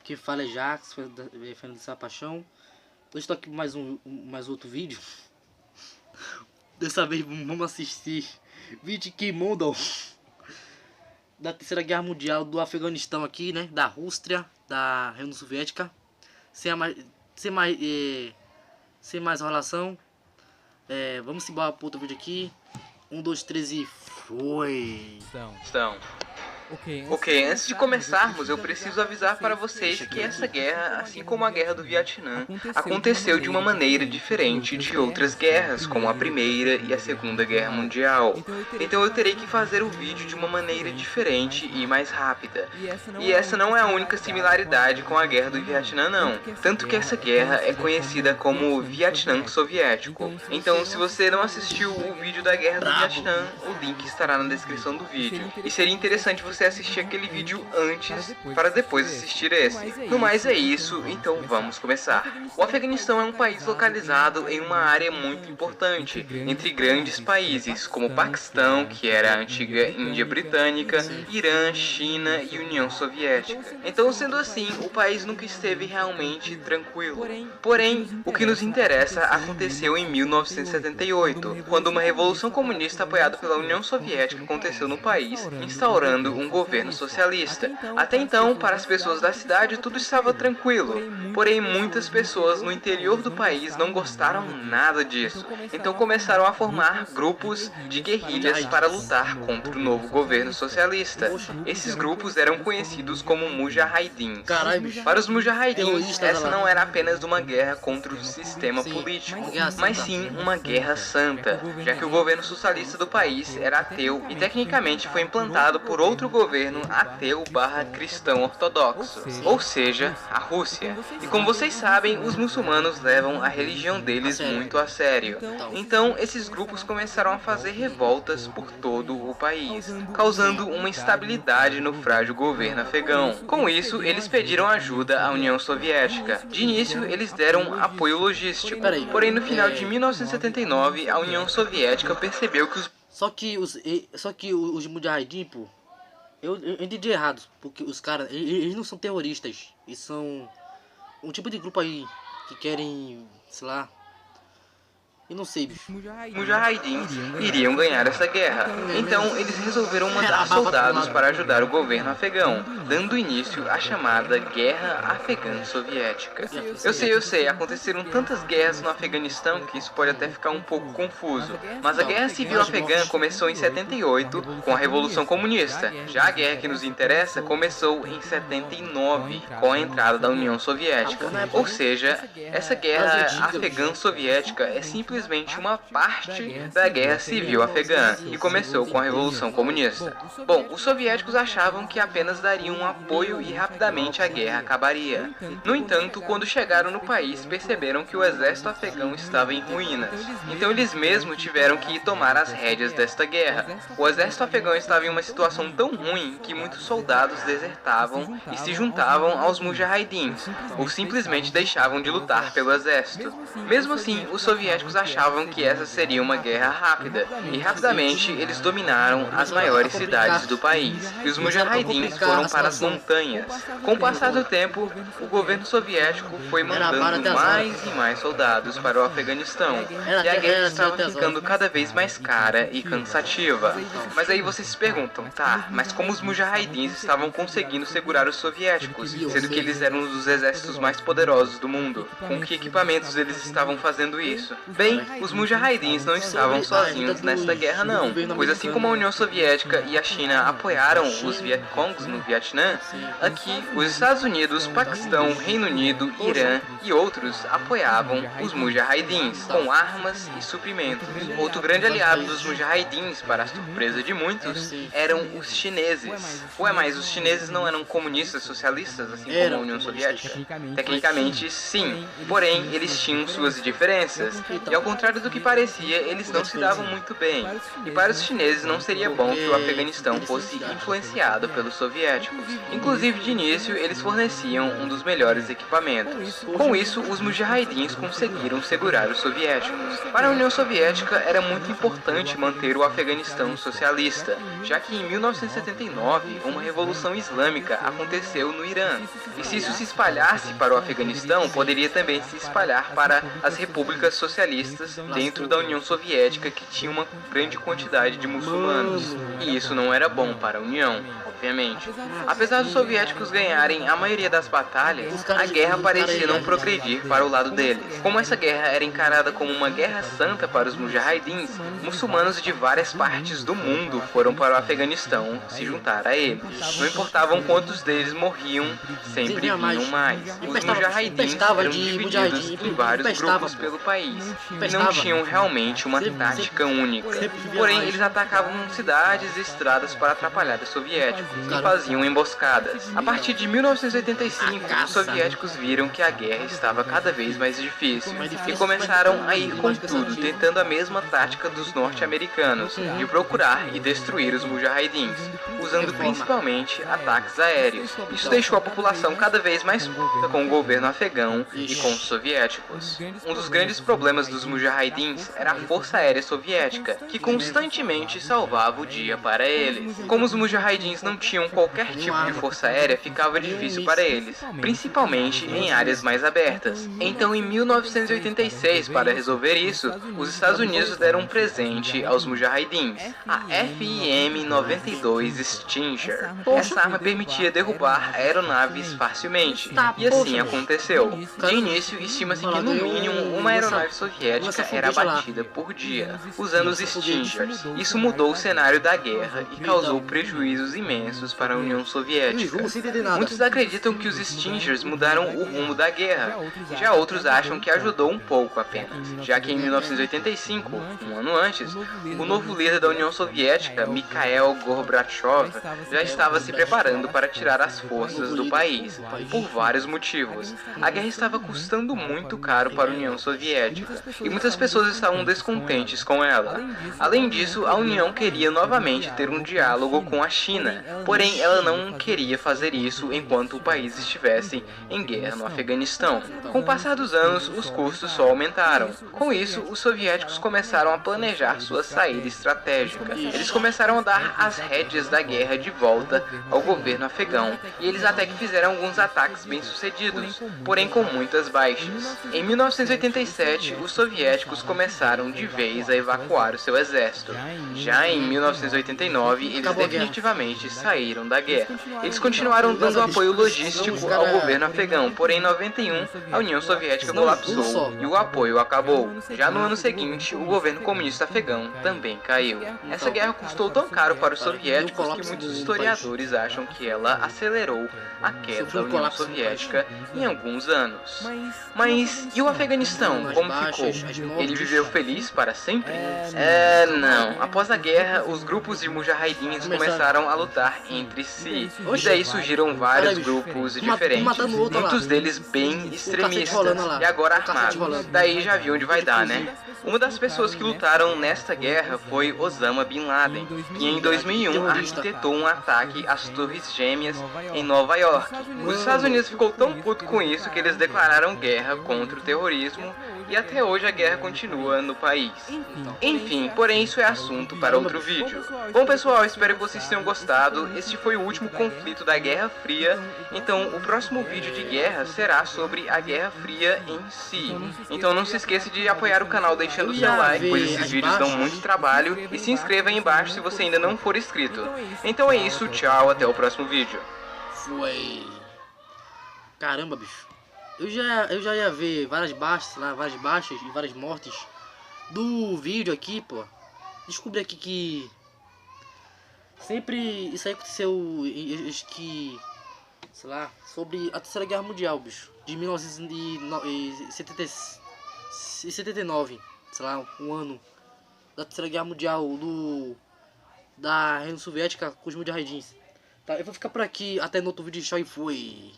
Que fala é Jax, Fernando dessa paixão. Hoje estou aqui com mais outro vídeo. Dessa vez vamos assistir vídeo de Kimondo da Terceira Guerra Mundial do Afeganistão aqui, né? Da Rússia, da União Soviética. Sem mais enrolação. Vamos embora para outro vídeo aqui. 1, 2, 3 e foi! Então, ok, antes de começarmos, eu preciso avisar para vocês que essa guerra, assim como a guerra do Vietnã, aconteceu de uma maneira diferente de outras guerras, como a Primeira e a Segunda Guerra Mundial. Então eu terei que fazer o vídeo de uma maneira diferente e mais rápida. E essa não é a única similaridade com a guerra do Vietnã, não. Tanto que essa guerra é conhecida como Vietnã Soviético. Então, se você não assistiu o vídeo da guerra do Vietnã, o link estará na descrição do vídeo. E seria interessante você assistir aquele vídeo antes para depois assistir esse. No mais é isso, então vamos começar. O Afeganistão é um país localizado em uma área muito importante, entre grandes países como o Paquistão, que era a antiga Índia Britânica, Irã, China e União Soviética. Então, sendo assim, o país nunca esteve realmente tranquilo. Porém, o que nos interessa aconteceu em 1978, quando uma revolução comunista apoiada pela União Soviética aconteceu no país, instaurando um governo socialista. Até então, para as pessoas da cidade, tudo estava tranquilo. Porém, muitas pessoas no interior do país não gostaram nada disso. Então começaram a formar grupos de guerrilhas para lutar contra o novo governo socialista. Esses grupos eram conhecidos como Mujahidins. Para os Mujahidins, essa não era apenas uma guerra contra o sistema político, mas sim uma guerra santa, já que o governo socialista do país era ateu e tecnicamente foi implantado por outro governo ateu/cristão ortodoxo, ou seja, a Rússia. E como vocês sabem, os muçulmanos levam a religião deles muito a sério. Então, esses grupos começaram a fazer revoltas por todo o país, causando uma instabilidade no frágil governo afegão. Com isso, eles pediram ajuda à União Soviética. De início, eles deram apoio logístico. Porém, no final de 1979, a União Soviética percebeu que os Só que os Mujahideen, pô, eu entendi errado, porque os caras, eles não são terroristas, eles são um tipo de grupo aí que querem, sei lá, eu não sei, bicho. Mujahidins iriam ganhar essa guerra. Então eles resolveram mandar soldados para ajudar o governo afegão, dando início à chamada Guerra Afegã Soviética. Eu sei, aconteceram tantas guerras no Afeganistão que isso pode até ficar um pouco confuso. Mas a Guerra Civil Afegã começou em 78 com a Revolução Comunista. Já a guerra que nos interessa começou em 79 com a entrada da União Soviética. Ou seja, essa Guerra Afegã Soviética é simplesmente uma parte da Guerra Civil Afegã, que começou com a Revolução Comunista. Bom, os soviéticos achavam que apenas dariam um apoio e rapidamente a guerra acabaria. No entanto, quando chegaram no país, perceberam que o exército afegão estava em ruínas. Então eles mesmos tiveram que tomar as rédeas desta guerra. O exército afegão estava em uma situação tão ruim que muitos soldados desertavam e se juntavam aos Mujahidins, ou simplesmente deixavam de lutar pelo exército. Mesmo assim, os soviéticos achavam que essa seria uma guerra rápida, e rapidamente eles dominaram as maiores cidades do país, e os Mujahidins foram para as montanhas. Com o passar do tempo, o governo soviético foi mandando mais e mais soldados para o Afeganistão, e a guerra estava ficando cada vez mais cara e cansativa. Mas aí vocês se perguntam, tá, mas como os Mujahidins estavam conseguindo segurar os soviéticos, sendo que eles eram um dos exércitos mais poderosos do mundo? Com que equipamentos eles estavam fazendo isso? Bem, os Mujahidins não estavam sozinhos nesta guerra não, pois assim como a União Soviética e a China apoiaram os Vietcongs no Vietnã, aqui os Estados Unidos, Paquistão, Reino Unido, Irã e outros apoiavam os Mujahidins com armas e suprimentos. Outro grande aliado dos Mujahidins, para a surpresa de muitos, eram os chineses. Mas os chineses não eram comunistas socialistas assim como a União Soviética? Tecnicamente sim, porém eles tinham suas diferenças, e ao contrário do que parecia, eles não se davam muito bem. E para os chineses não seria bom que o Afeganistão fosse influenciado pelos soviéticos. Inclusive, de início, eles forneciam um dos melhores equipamentos. Com isso, os mujahidins conseguiram segurar os soviéticos. Para a União Soviética, era muito importante manter o Afeganistão socialista, já que em 1979, uma revolução islâmica aconteceu no Irã. E se isso se espalhasse para o Afeganistão, poderia também se espalhar para as repúblicas socialistas dentro da União Soviética, que tinha uma grande quantidade de muçulmanos. E isso não era bom para a União, obviamente. Apesar dos soviéticos ganharem a maioria das batalhas, a guerra parecia não progredir para o lado deles. Como essa guerra era encarada como uma guerra santa para os mujahidins, muçulmanos de várias partes do mundo foram para o Afeganistão se juntar a eles. Não importavam quantos deles morriam, sempre vinham mais. Os mujahidins eram divididos em vários grupos pelo país e não tinham realmente uma tática única. Porém, eles atacavam cidades e estradas para atrapalhar os soviéticos e faziam emboscadas. A partir de 1985, os soviéticos viram que a guerra estava cada vez mais difícil e começaram a ir com tudo, tentando a mesma tática dos norte-americanos, de procurar e destruir os mujahidins, usando principalmente ataques aéreos. Isso deixou a população cada vez mais puta com o governo afegão e com os soviéticos. Um dos grandes problemas dos mujahidins era a força aérea soviética, que constantemente salvava o dia para eles. Como os mujahidins não tinham qualquer tipo de força aérea, ficava difícil para eles, principalmente em áreas mais abertas. Então, em 1986, para resolver isso, os Estados Unidos deram um presente aos mujahidins, a FIM-92 Stinger. Essa arma permitia derrubar aeronaves facilmente, e assim aconteceu. De início, estima-se que no mínimo uma aeronave soviética era abatida por dia, usando os Stingers. Isso mudou o cenário da guerra e causou prejuízos imensos para a União Soviética. Muitos acreditam que os Stingers mudaram o rumo da guerra, já outros acham que ajudou um pouco apenas, já que em 1985, um ano antes, o novo líder da União Soviética, Mikhail Gorbachev, já estava se preparando para tirar as forças do país, por vários motivos. A guerra estava custando muito caro para a União Soviética, e muitas pessoas estavam descontentes com ela. Além disso, a União queria novamente ter um diálogo com a China, porém ela não queria fazer isso enquanto o país estivesse em guerra no Afeganistão. Com o passar dos anos, os custos só aumentaram. Com isso, os soviéticos começaram a planejar sua saída estratégica. Eles começaram a dar as rédeas da guerra de volta ao governo afegão, e eles até que fizeram alguns ataques bem-sucedidos, porém com muitas baixas. Em 1987, os soviéticos começaram de vez a evacuar o seu exército. Já em 1989, eles definitivamente saíram da guerra. Eles continuaram dando apoio logístico ao governo afegão, porém em 91 a União Soviética colapsou e o apoio acabou. Já no ano seguinte, o governo comunista afegão também caiu. Essa guerra custou tão caro para os soviéticos que muitos historiadores acham que ela acelerou a queda da União Soviética em alguns anos. Mas e o Afeganistão, como ficou? Ele viveu feliz para sempre? Não. Após a guerra, os grupos de mujahidins começaram a lutar entre si, e daí surgiram vários grupos diferentes, muitos deles bem extremistas e agora armados. Daí já viu onde vai dar, né? Uma das pessoas que lutaram nesta guerra foi Osama Bin Laden, que em 2001 arquitetou um ataque às Torres Gêmeas em Nova York. Os Estados Unidos ficou tão puto com isso que eles declararam guerra contra o terrorismo e até hoje a guerra continua no país. Enfim, porém isso é assunto para outro vídeo. Bom pessoal, espero que vocês tenham gostado. Este foi o último conflito da Guerra Fria, então o próximo vídeo de guerra será sobre a Guerra Fria em si. Então não se esqueça de apoiar o canal deixando o seu like, pois esses vídeos dão muito trabalho, e se inscreva aí embaixo se você ainda não for inscrito. Então é isso, tchau, até o próximo vídeo. Foi. Caramba, bicho. Eu já ia ver várias baixas e várias mortes do vídeo aqui, pô. Descobri aqui que sempre isso aí aconteceu, que, sei lá, sobre a Terceira Guerra Mundial, bicho, de 1979, sei lá, um ano da Terceira Guerra Mundial da União Soviética com os mujahidins. Tá, eu vou ficar por aqui, até no outro vídeo, tchau e fui.